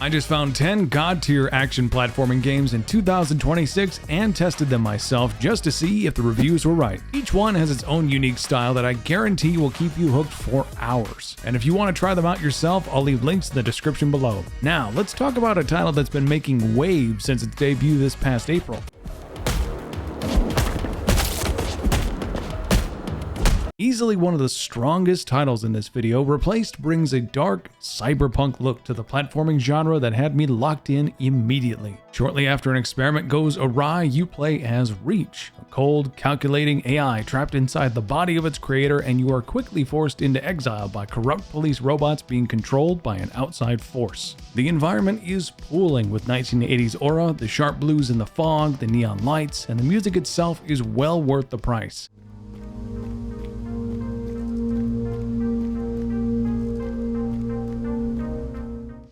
I just found 10 god-tier action platforming games in 2026 and tested them myself just to see if the reviews were right. Each one has its own unique style that I guarantee will keep you hooked for hours. And if you want to try them out yourself, I'll leave links in the description below. Now, let's talk about a title that's been making waves since its debut this past April. Easily one of the strongest titles in this video, Replaced brings a dark, cyberpunk look to the platforming genre that had me locked in immediately. Shortly after an experiment goes awry, you play as Reach, a cold, calculating AI trapped inside the body of its creator, and you are quickly forced into exile by corrupt police robots being controlled by an outside force. The environment is pooling with 1980s aura, the sharp blues in the fog, the neon lights, and the music itself is well worth the price.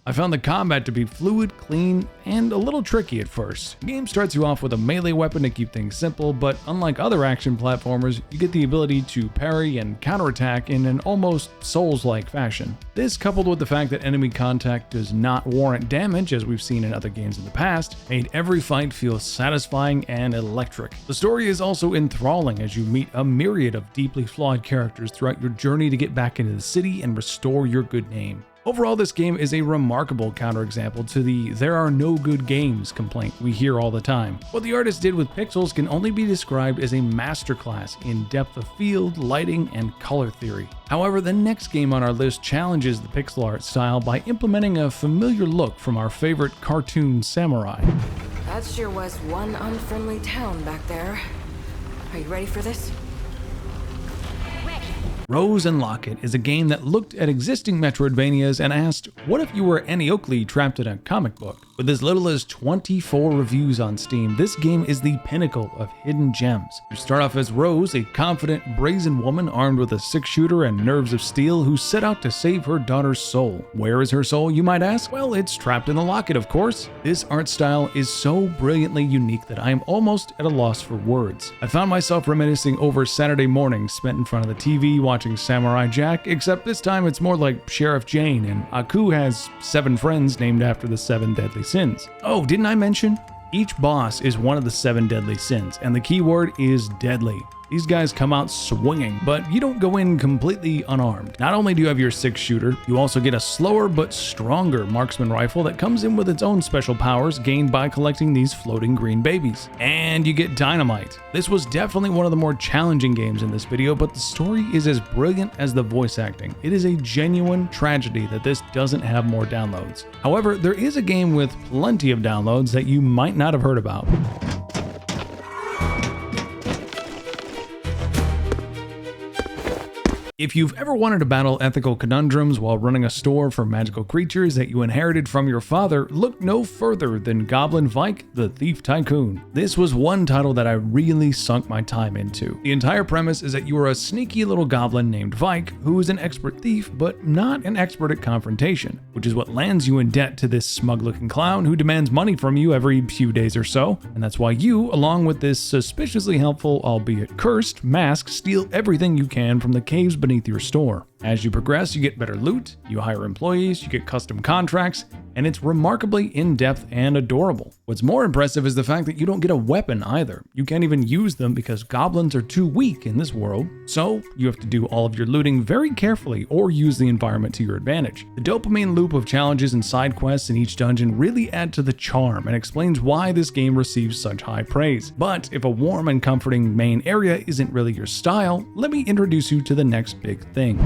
I found the combat to be fluid, clean, and a little tricky at first. The game starts you off with a melee weapon to keep things simple, but unlike other action platformers, you get the ability to parry and counterattack in an almost Souls-like fashion. This, coupled with the fact that enemy contact does not warrant damage, as we've seen in other games in the past, made every fight feel satisfying and electric. The story is also enthralling as you meet a myriad of deeply flawed characters throughout your journey to get back into the city and restore your good name. Overall, this game is a remarkable counterexample to the "there are no good games" complaint we hear all the time. What the artist did with pixels can only be described as a masterclass in depth of field, lighting, and color theory. However, the next game on our list challenges the pixel art style by implementing a familiar look from our favorite cartoon samurai. That sure was one unfriendly town back there. Are you ready for this? Rose and Locket is a game that looked at existing Metroidvanias and asked, what if you were Annie Oakley trapped in a comic book? With as little as 24 reviews on Steam, this game is the pinnacle of hidden gems. You start off as Rose, a confident, brazen woman armed with a six-shooter and nerves of steel who set out to save her daughter's soul. Where is her soul, you might ask? Well, it's trapped in the locket, of course. This art style is so brilliantly unique that I am almost at a loss for words. I found myself reminiscing over Saturday mornings spent in front of the TV watching Samurai Jack, except this time it's more like Sheriff Jane, and Aku has 7 friends named after the 7 deadly sins. Oh, didn't I mention? Each boss is one of the 7 deadly sins, and the keyword is deadly. These guys come out swinging, but you don't go in completely unarmed. Not only do you have your 6-shooter, you also get a slower but stronger marksman rifle that comes in with its own special powers gained by collecting these floating green babies. And you get dynamite. This was definitely one of the more challenging games in this video, but the story is as brilliant as the voice acting. It is a genuine tragedy that this doesn't have more downloads. However, there is a game with plenty of downloads that you might not have heard about. If you've ever wanted to battle ethical conundrums while running a store for magical creatures that you inherited from your father, look no further than Goblin Vyke, the Thief Tycoon. This was one title that I really sunk my time into. The entire premise is that you are a sneaky little goblin named Vyke who is an expert thief, but not an expert at confrontation, which is what lands you in debt to this smug-looking clown who demands money from you every few days or so, and that's why you, along with this suspiciously helpful, albeit cursed, mask, steal everything you can from the caves beneath your store. As you progress, you get better loot, you hire employees, you get custom contracts, and it's remarkably in-depth and adorable. What's more impressive is the fact that you don't get a weapon either. You can't even use them because goblins are too weak in this world, so you have to do all of your looting very carefully or use the environment to your advantage. The dopamine loop of challenges and side quests in each dungeon really add to the charm and explains why this game receives such high praise. But if a warm and comforting main area isn't really your style, let me introduce you to the next big thing.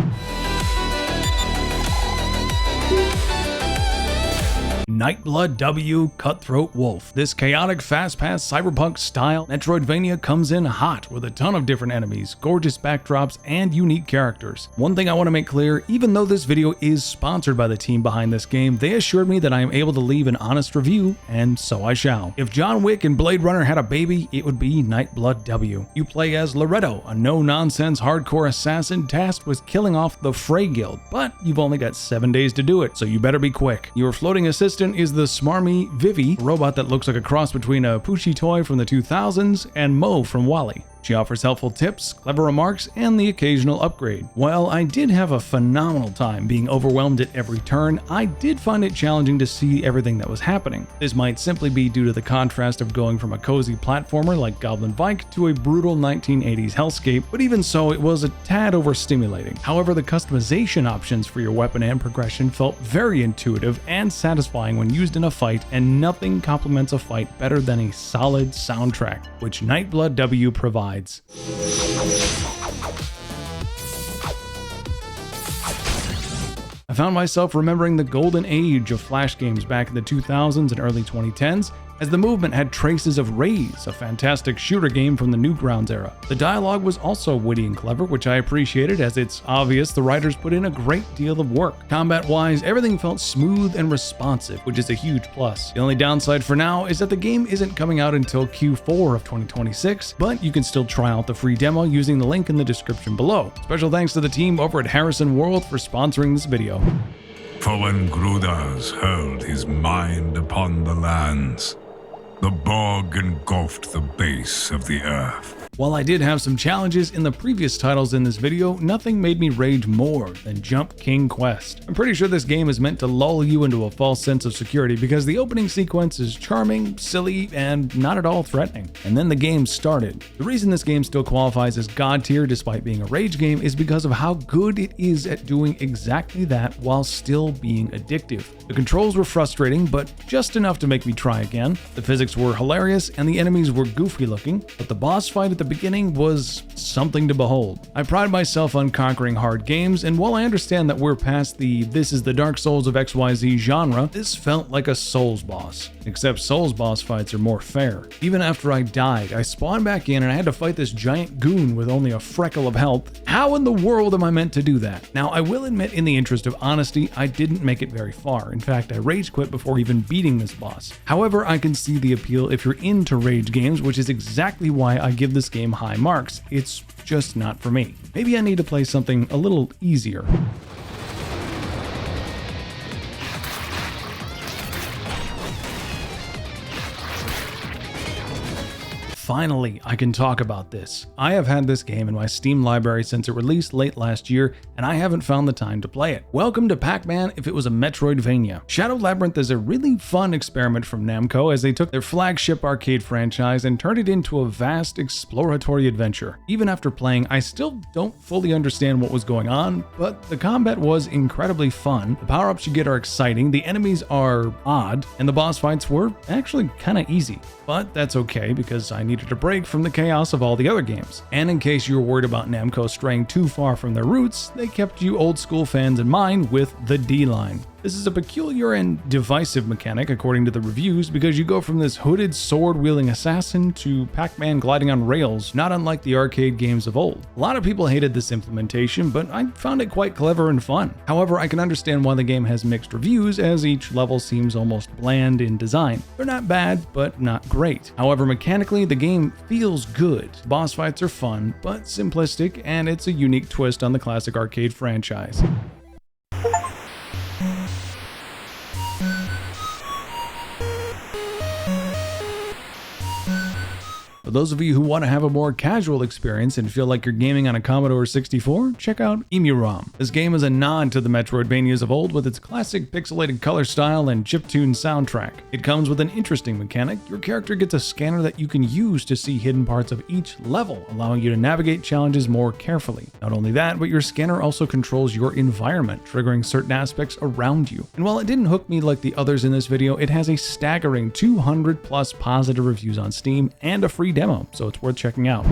Nightblood W Cutthroat Wolf. This chaotic, fast-paced cyberpunk style Metroidvania comes in hot with a ton of different enemies, gorgeous backdrops, and unique characters. One thing I want to make clear, even though this video is sponsored by the team behind this game, they assured me that I am able to leave an honest review, and so I shall. If John Wick and Blade Runner had a baby, it would be Nightblood W. You play as Loretto, a no-nonsense hardcore assassin tasked with killing off the Frey Guild, but you've only got 7 days to do it, so you better be quick. Your floating assistant is the smarmy Vivi, a robot that looks like a cross between a Pushy toy from the 2000s and Mo from WALL-E. She offers helpful tips, clever remarks, and the occasional upgrade. While I did have a phenomenal time being overwhelmed at every turn, I did find it challenging to see everything that was happening. This might simply be due to the contrast of going from a cozy platformer like Goblin Vyke to a brutal 1980s hellscape, but even so, it was a tad overstimulating. However, the customization options for your weapon and progression felt very intuitive and satisfying when used in a fight, and nothing complements a fight better than a solid soundtrack, which Nightblood W provides. I found myself remembering the golden age of Flash games back in the 2000s and early 2010s, as the movement had traces of Raze, a fantastic shooter game from the Newgrounds era. The dialogue was also witty and clever, which I appreciated, as it's obvious the writers put in a great deal of work. Combat-wise, everything felt smooth and responsive, which is a huge plus. The only downside for now is that the game isn't coming out until Q4 of 2026, but you can still try out the free demo using the link in the description below. Special thanks to the team over at Harrison World for sponsoring this video. For when Grudas hurled his mind upon the lands, the bog engulfed the base of the earth. While I did have some challenges in the previous titles in this video, nothing made me rage more than Jump King Quest. I'm pretty sure this game is meant to lull you into a false sense of security because the opening sequence is charming, silly, and not at all threatening. And then the game started. The reason this game still qualifies as God tier despite being a rage game is because of how good it is at doing exactly that while still being addictive. The controls were frustrating, but just enough to make me try again. The physics were hilarious and the enemies were goofy looking, but the boss fight at the beginning was something to behold. I pride myself on conquering hard games, and while I understand that we're past the "this is the Dark Souls of XYZ" genre, this felt like a Souls boss. Except Souls boss fights are more fair. Even after I died, I spawned back in and I had to fight this giant goon with only a freckle of health. How in the world am I meant to do that? Now, I will admit, in the interest of honesty, I didn't make it very far. In fact, I rage quit before even beating this boss. However, I can see the appeal if you're into rage games, which is exactly why I give this game high marks. It's just not for me. Maybe I need to play something a little easier. Finally, I can talk about this. I have had this game in my Steam library since it released late last year, and I haven't found the time to play it. Welcome to Pac-Man if it was a Metroidvania. Shadow Labyrinth is a really fun experiment from Namco as they took their flagship arcade franchise and turned it into a vast exploratory adventure. Even after playing, I still don't fully understand what was going on, but the combat was incredibly fun, the power-ups you get are exciting, the enemies are odd, and the boss fights were actually kinda easy. But that's okay because I needed a break from the chaos of all the other games. And in case you were worried about Namco straying too far from their roots, they kept you old school fans in mind with the D-line. This is a peculiar and divisive mechanic according to the reviews because you go from this hooded sword-wielding assassin to Pac-Man gliding on rails, not unlike the arcade games of old. A lot of people hated this implementation, but I found it quite clever and fun. However, I can understand why the game has mixed reviews as each level seems almost bland in design. They're not bad, but not great. However, mechanically, the game feels good. Boss fights are fun, but simplistic, and it's a unique twist on the classic arcade franchise. For those of you who want to have a more casual experience and feel like you're gaming on a Commodore 64, check out EMUUROM. This game is a nod to the Metroidvanias of old with its classic pixelated color style and chiptune soundtrack. It comes with an interesting mechanic. Your character gets a scanner that you can use to see hidden parts of each level, allowing you to navigate challenges more carefully. Not only that, but your scanner also controls your environment, triggering certain aspects around you. And while it didn't hook me like the others in this video, it has a staggering 200 plus positive reviews on Steam and a free demo, so it's worth checking out.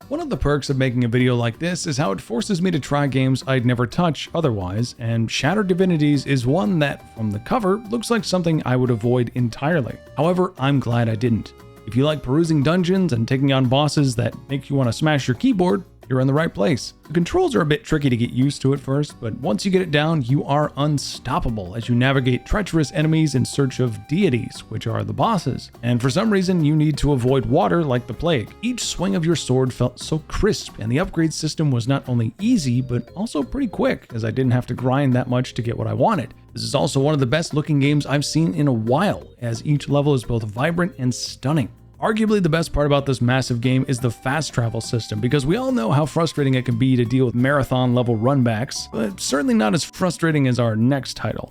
One of the perks of making a video like this is how it forces me to try games I'd never touch otherwise, and Shattered Divinities is one that, from the cover, looks like something I would avoid entirely. However, I'm glad I didn't. If you like perusing dungeons and taking on bosses that make you want to smash your keyboard, you're in the right place. The controls are a bit tricky to get used to at first, but once you get it down, you are unstoppable as you navigate treacherous enemies in search of deities, which are the bosses. And for some reason, you need to avoid water like the plague. Each swing of your sword felt so crisp, and the upgrade system was not only easy, but also pretty quick, as I didn't have to grind that much to get what I wanted. The This is also one of the best looking games I've seen in a while, as each level is both vibrant and stunning. Arguably the best part about this massive game is the fast travel system, because we all know how frustrating it can be to deal with marathon level runbacks, but certainly not as frustrating as our next title.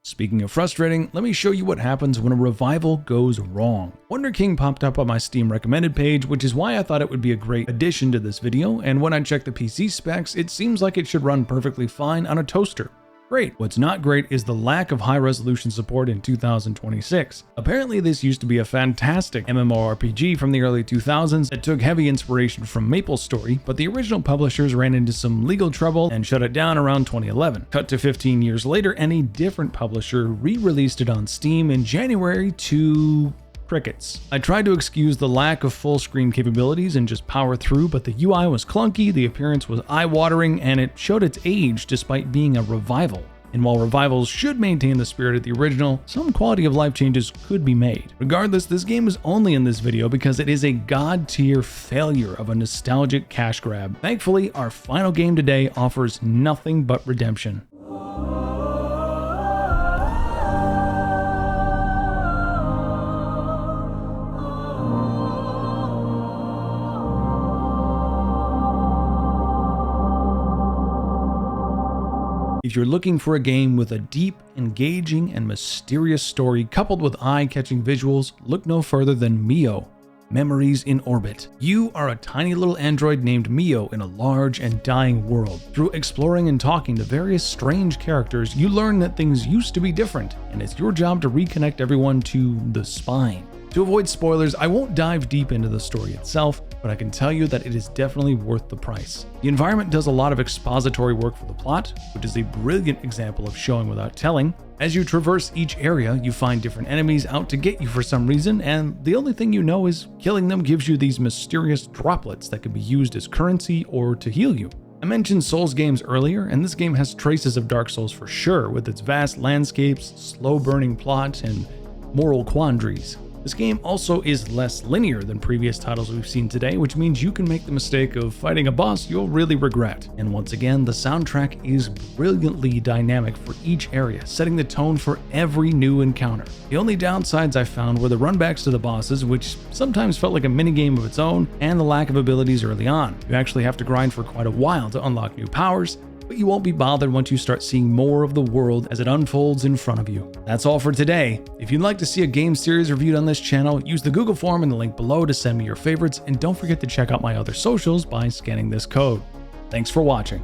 Speaking of frustrating, let me show you what happens when a revival goes wrong. WonderKing popped up on my Steam recommended page, which is why I thought it would be a great addition to this video, and when I checked the PC specs, it seems like it should run perfectly fine on a toaster. Great. What's not great is the lack of high-resolution support in 2026. Apparently this used to be a fantastic MMORPG from the early 2000s that took heavy inspiration from MapleStory, but the original publishers ran into some legal trouble and shut it down around 2011. Cut to 15 years later, and a different publisher re-released it on Steam in January to crickets. I tried to excuse the lack of full screen capabilities and just power through, but the UI was clunky, the appearance was eye-watering, and it showed its age despite being a revival. And while revivals should maintain the spirit of the original, some quality of life changes could be made. Regardless, this game is only in this video because it is a god-tier failure of a nostalgic cash grab. Thankfully, our final game today offers nothing but redemption. If you're looking for a game with a deep, engaging, and mysterious story coupled with eye-catching visuals, look no further than Mio, Memories in Orbit. You are a tiny little android named Mio in a large and dying world. Through exploring and talking to various strange characters, you learn that things used to be different, and it's your job to reconnect everyone to the spine. To avoid spoilers, I won't dive deep into the story itself, but I can tell you that it is definitely worth the price. The environment does a lot of expository work for the plot, which is a brilliant example of showing without telling. As you traverse each area, you find different enemies out to get you for some reason, and the only thing you know is killing them gives you these mysterious droplets that can be used as currency or to heal you. I mentioned Souls games earlier, and this game has traces of Dark Souls for sure, with its vast landscapes, slow-burning plot, and moral quandaries. This game also is less linear than previous titles we've seen today, which means you can make the mistake of fighting a boss you'll really regret. And once again, the soundtrack is brilliantly dynamic for each area, setting the tone for every new encounter. The only downsides I found were the runbacks to the bosses, which sometimes felt like a minigame of its own, and the lack of abilities early on. You actually have to grind for quite a while to unlock new powers, but you won't be bothered once you start seeing more of the world as it unfolds in front of you. That's all for today. If you'd like to see a game series reviewed on this channel, use the Google form in the link below to send me your favorites, and don't forget to check out my other socials by scanning this code. Thanks for watching.